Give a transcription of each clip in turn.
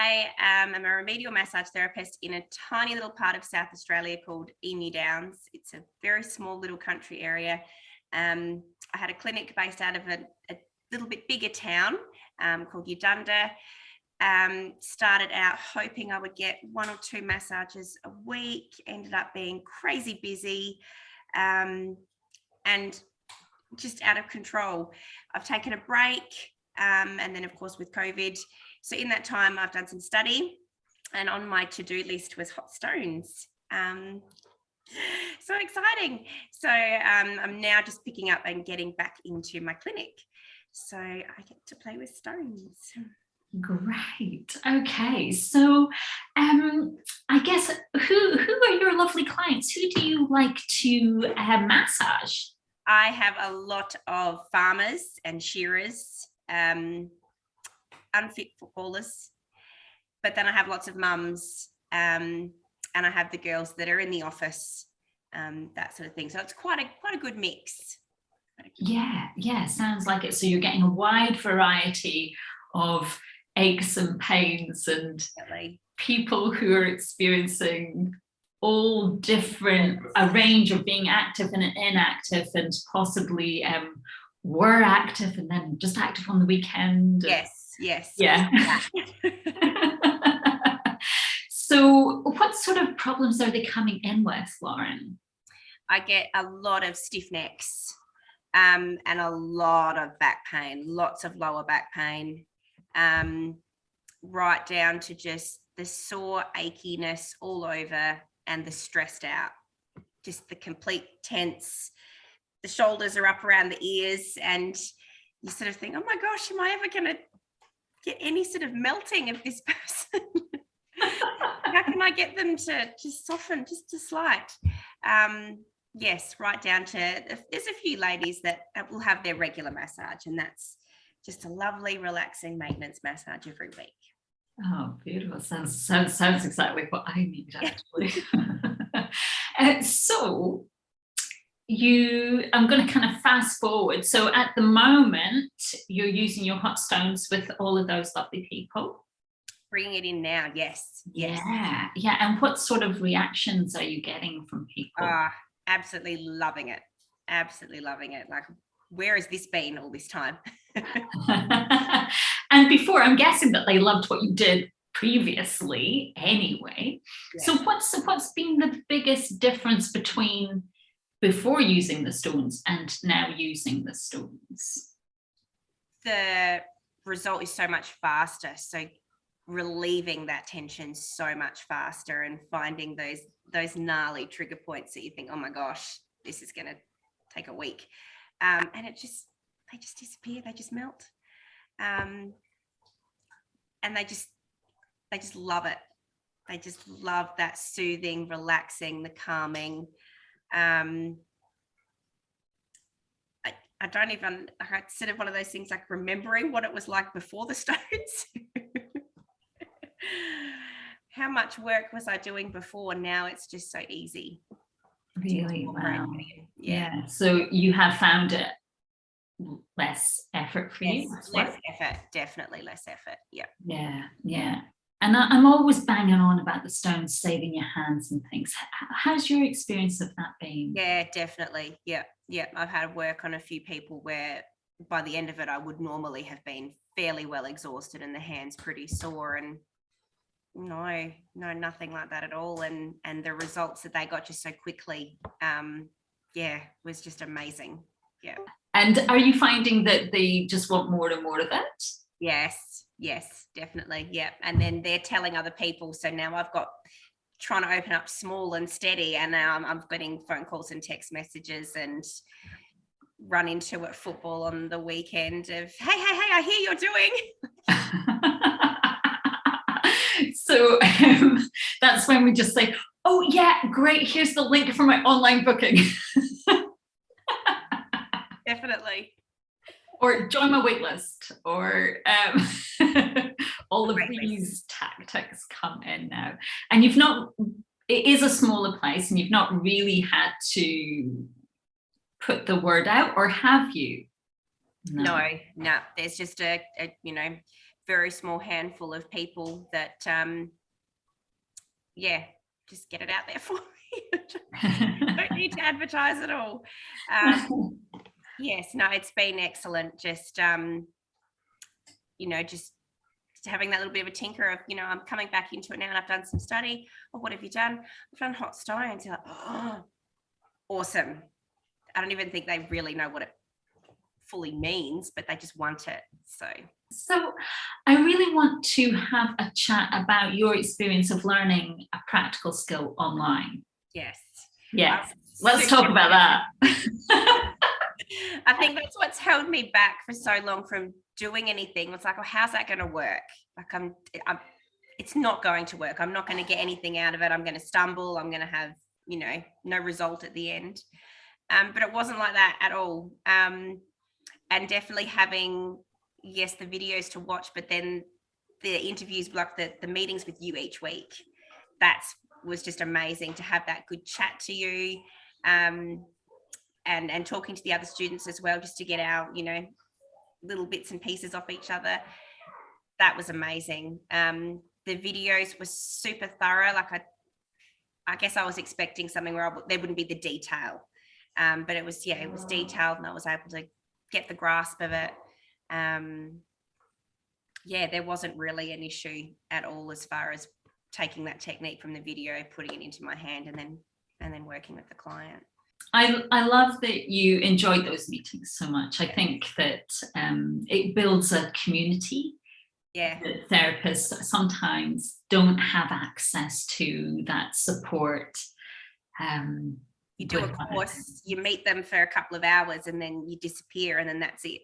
I am a remedial massage therapist in a tiny little part of South Australia called Emu Downs. It's a very small little country area. I had a clinic based out of a little bit bigger town called Udunda. Started out hoping I would get 1 or 2 massages a week, ended up being crazy busy and just out of control. I've taken a break and then of course with COVID. So in that time I've done some study, and on my to-do list was hot stones. So exciting. So I'm now just picking up and getting back into my clinic. So I get to play with stones. Great. Okay. So I guess who are your lovely clients? Who do you like to massage? I have a lot of farmers and shearers, unfit footballers, but then I have lots of mums, and I have the girls that are in the office, that sort of thing. So it's quite a good mix. Yeah, sounds like it. So you're getting a wide variety of aches and pains and Definitely. people who are experiencing all different, a range of being active and inactive, and possibly were active and then just active on the weekend. Yes. Yeah. So what sort of problems are they coming in with, Lauren? I get a lot of stiff necks and a lot of back pain, lots of lower back pain, right down to just the sore achiness all over and the stressed out, just the complete tense. The shoulders are up around the ears, and you sort of think, oh my gosh, am I ever going to get any sort of melting of this person? How can I get them to just soften just a slight? Yes, right down to, there's a few ladies that will have their regular massage, and that's just a lovely, relaxing maintenance massage every week. Oh, beautiful. Sounds exactly what I need, actually. So I'm going to kind of fast forward. So at the moment, you're using your hot stones with all of those lovely people. Bringing it in now, yes. Yeah. And what sort of reactions are you getting from people? Absolutely loving it. Like, where has this been all this time? And before, I'm guessing that they loved what you did previously anyway. Yeah. So what's been the biggest difference between before using the stones and now using the stones? The result is so much faster. So relieving that tension so much faster, and finding those gnarly trigger points that you think, oh my gosh, this is going to take a week. And they just disappear. They just melt. And they just love it. They just love that soothing, relaxing, the calming. I don't even, it's sort of one of those things like remembering what it was like before the stones. How much work was I doing before? Now it's just so easy. Really? Wow. Yeah. So you have found it less effort for you? Less effort, definitely less effort. Yeah. And I'm always banging on about the stones saving your hands and things. How's your experience of that been? Yeah, definitely. Yeah. I've had work on a few people where by the end of it, I would normally have been fairly well exhausted and the hands pretty sore, and no, nothing like that at all. And the results that they got just so quickly, was just amazing. Yeah. And are you finding that they just want more and more of it? Yes, definitely. Yeah. And then they're telling other people. So now I've got trying to open up small and steady, and now I'm getting phone calls and text messages and run into at football on the weekend of, hey, I hear you're doing. So that's when we just say, oh yeah, great, here's the link for my online booking. Definitely. Or join my waitlist, or all of these tactics come in now. And it is a smaller place, and you've not really had to put the word out, or have you? No, there's just a very small handful of people that, just get it out there for you. Don't need to advertise at all. Yes, no, it's been excellent. Just, just having that little bit of a tinker of, I'm coming back into it now and I've done some study. Oh, what have you done? I've done hot stones. You're like, oh, awesome. I don't even think they really know what it fully means, but they just want it. So I really want to have a chat about your experience of learning a practical skill online. Yes. Let's talk about that. I think that's what's held me back for so long from doing anything. It's like, well, how's that going to work? Like it's not going to work. I'm not going to get anything out of it. I'm going to stumble. I'm going to have, no result at the end. But it wasn't like that at all. And definitely having, yes, the videos to watch, but then the interviews, like the meetings with you each week, was just amazing to have that good chat to you. And talking to the other students as well, just to get our, little bits and pieces off each other. That was amazing. The videos were super thorough. Like I guess I was expecting something where there wouldn't be the detail. But it was detailed, and I was able to get the grasp of it. There wasn't really an issue at all as far as taking that technique from the video, putting it into my hand, and then working with the client. I love that you enjoyed those meetings so much. I think that it builds a community. Yeah. That therapists sometimes don't have access to that support. You do a course, you meet them for a couple of hours, and then you disappear, and then that's it.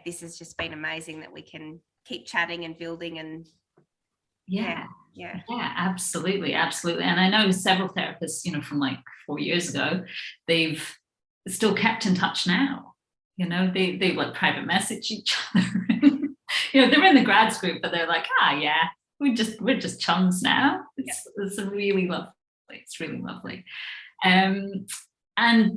This has just been amazing that we can keep chatting and building, and yeah, absolutely. And I know several therapists, from like 4 years ago, they've still kept in touch now. They like private message each other. They're in the grads group, but they're like, we're just chums now. It's really lovely. It's really lovely. And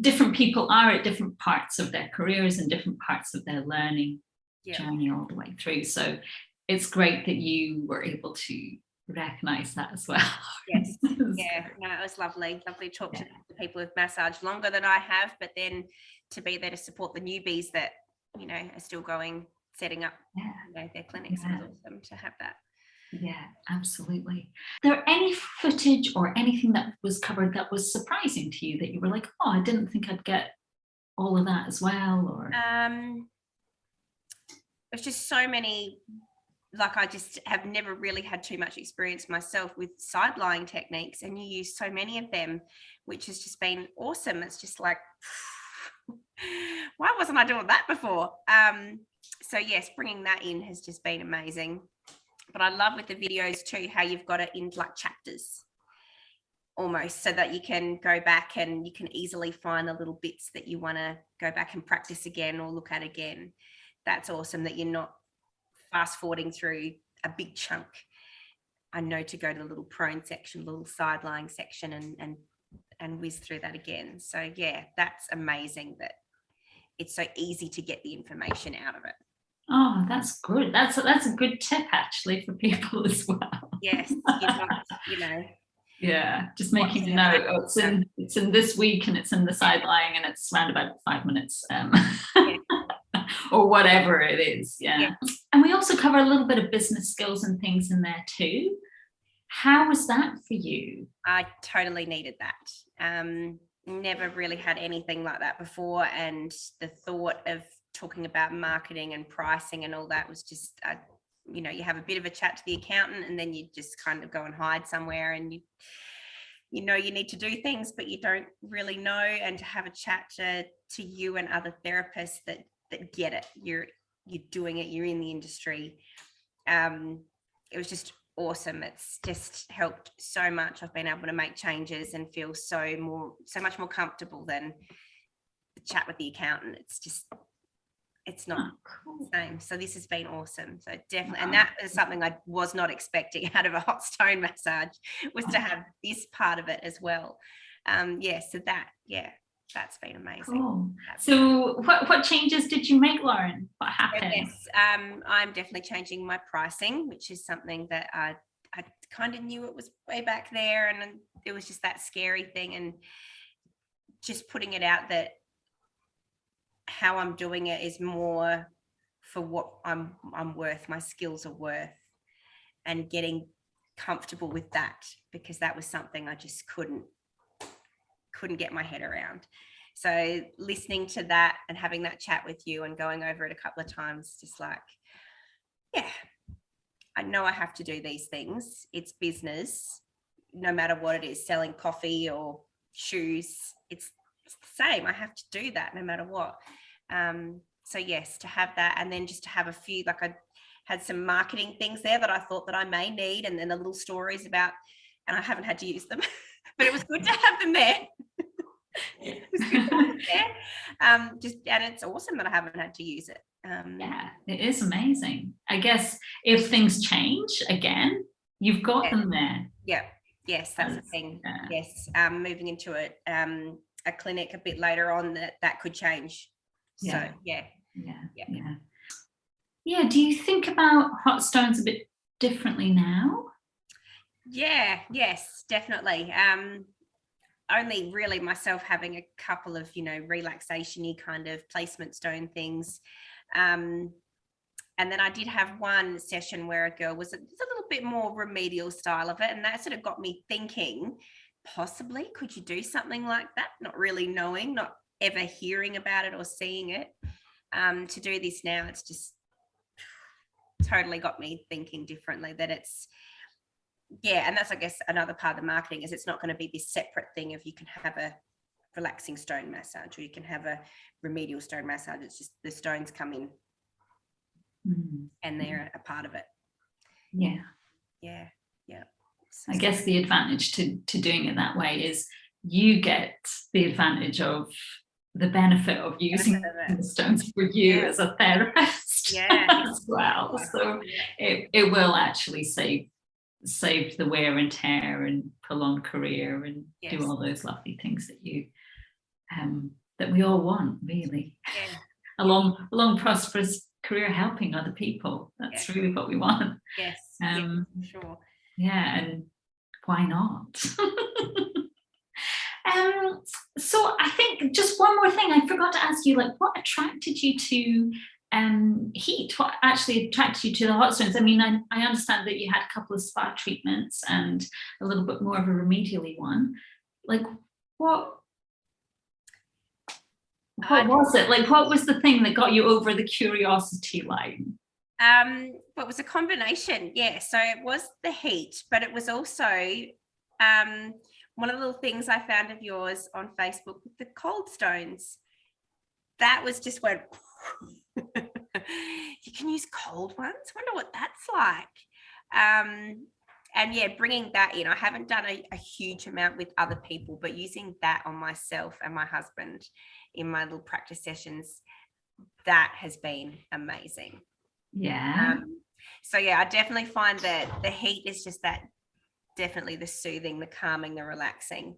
different people are at different parts of their careers and different parts of their learning journey all the way through. So it's great that you were able to recognize that as well. Yes. It was lovely to talk to the people who've massaged longer than I have, but then to be there to support the newbies that are still going, setting up their clinics. It was awesome to have that. Yeah, absolutely. There any footage or anything that was covered that was surprising to you, that you were like, oh, I didn't think I'd get all of that as well? Or there's just so many. Like, I just have never really had too much experience myself with side lying techniques, and you use so many of them, which has just been awesome. It's just like, why wasn't I doing that before? So yes, bringing that in has just been amazing. But I love with the videos too, how you've got it in like chapters almost, so that you can go back and you can easily find the little bits that you want to go back and practice again or look at again. That's awesome that you're not fast forwarding through a big chunk. I know to go to the little prone section, little side lying section, and whiz through that again. So that's amazing that it's so easy to get the information out of it. Oh, that's good. That's a good tip actually for people as well. Yes, Yeah, just making a note. Oh, it's in this week, and it's in the side lying, and it's around about 5 minutes. Or whatever it is. Yeah. And we also cover a little bit of business skills and things in there too. How was that for you? I totally needed that. Never really had anything like that before, and the thought of talking about marketing and pricing and all that was just you have a bit of a chat to the accountant, and then you just kind of go and hide somewhere, and you need to do things, but you don't really know. And to have a chat to you and other therapists that get it, you're doing it, you're in the industry, it was just awesome. It's just helped so much. I've been able to make changes and feel so much more comfortable than the chat with the accountant. It's not the same. So this has been awesome. So definitely, and that is something I was not expecting out of a hot stone massage, was to have this part of it as well. So that, that's been amazing. Cool. So what changes did you make, Lauren? What happened? Yes, I'm definitely changing my pricing, which is something that I kind of knew it was way back there, and it was just that scary thing, and just putting it out that how I'm doing it is more for what I'm worth, my skills are worth, and getting comfortable with that, because that was something I just couldn't get my head around. So listening to that and having that chat with you and going over it a couple of times, just like, yeah, I know I have to do these things. It's business, no matter what it is, selling coffee or shoes, it's the same. I have to do that no matter what. So yes, to have that, and then just to have a few, like I had some marketing things there that I thought that I may need, and then the little stories about, and I haven't had to use them, but it was good to have them there. It was good to have them there. And it's awesome that I haven't had to use it. Yeah, it is amazing. I guess if things change again, you've got them there. Yeah. Yes, that's the thing. Yeah. Yes. Moving into a clinic a bit later on, that could change. So yeah. Do you think about hot stones a bit differently now? Yeah, yes, definitely. Only really myself having a couple of, relaxation-y kind of placement stone things. And then I did have one session where a girl was a little bit more remedial style of it, and that sort of got me thinking, possibly could you do something like that? Not really knowing, not ever hearing about it or seeing it. To do this now, it's just totally got me thinking differently, that it's, and that's, I guess, another part of the marketing is it's not going to be this separate thing of you can have a relaxing stone massage or you can have a remedial stone massage. It's just the stones come in and they're a part of it. I guess the advantage to doing it that way is you get the advantage of the benefit of using the stones for you as a therapist as well. So it will actually save the wear and tear and prolonged career and do all those lovely things that you that we all want, really. A long prosperous career helping other people. That's really what we want. Sure. And why not? So I think just one more thing I forgot to ask you, like, what attracted you to heat? What actually attracted you to the hot stones? I mean, I understand that you had a couple of spa treatments and a little bit more of a remedially one. Like, what was it? Like, what was the thing that got you over the curiosity line? But it was a combination. So it was the heat, but it was also one of the little things I found of yours on Facebook with the cold stones. That was just when you can use cold ones. Wonder what that's like. And bringing that in, I haven't done a huge amount with other people, but using that on myself and my husband in my little practice sessions, that has been amazing. So I definitely find that the heat is just that, definitely the soothing, the calming, the relaxing.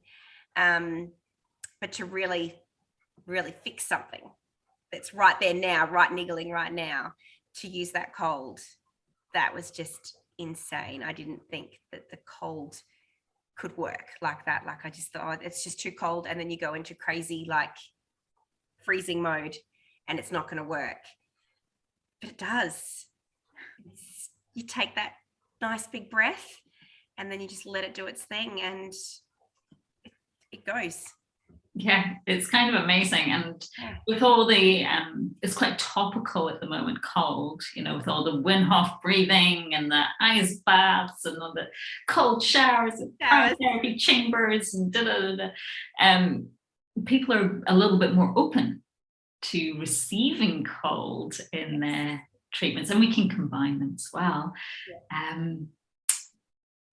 But to really, really fix something that's right there now, right niggling right now, to use that cold, that was just insane. I didn't think that the cold could work like that. Like, I just thought, it's just too cold, and then you go into crazy, like, freezing mode, and it's not going to work. But it does. You take that nice big breath, and then you just let it do its thing, and it goes. It's kind of amazing. And with all the it's quite topical at the moment, cold, with all the Wim Hof breathing and the ice baths and all the cold showers and cryotherapy chambers and people are a little bit more open to receiving cold in their treatments, and we can combine them as well.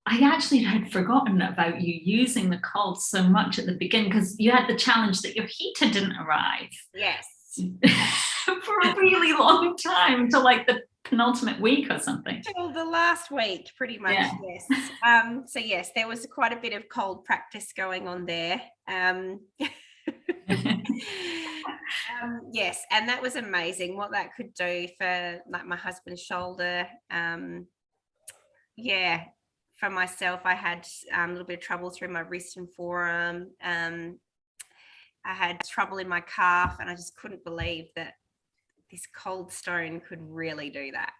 I actually had forgotten about you using the cold so much at the beginning, because you had the challenge that your heater didn't arrive. For a really long time, until like the penultimate week or something. Till the last week, pretty much. So yes, there was quite a bit of cold practice going on there. Yes, and that was amazing what that could do for like my husband's shoulder. Yeah, for myself, I had a little bit of trouble through my wrist and forearm. I had trouble in my calf, and I just couldn't believe that this cold stone could really do that.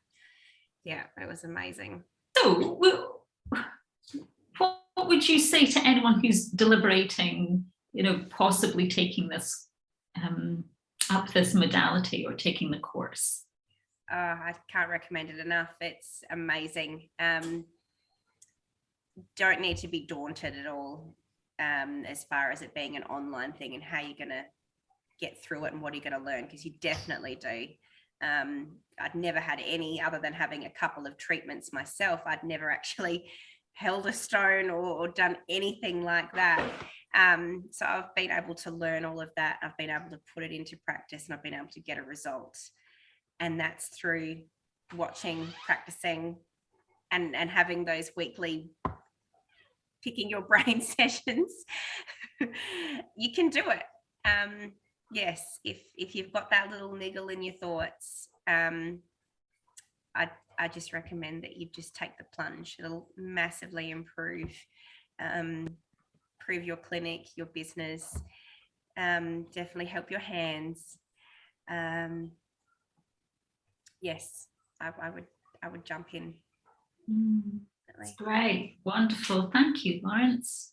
Yeah, it was amazing. So, what would you say to anyone who's deliberating, possibly taking this up this modality or taking the course? I can't recommend it enough. It's amazing. Don't need to be daunted at all as far as it being an online thing and how you're going to get through it and what you're going to learn, because you definitely do. I'd never had any other than having a couple of treatments myself. I'd never actually held a stone or done anything like that. So I've been able to learn all of that. I've been able to put it into practice, and I've been able to get a result. And that's through watching, practicing, and having those weekly picking your brain sessions. You can do it. Yes, if you've got that little niggle in your thoughts, I just recommend that you just take the plunge. It'll massively improve your clinic, your business, definitely help your hands. Yes, I would jump in. That's great. Wonderful. Thank you, Lawrence.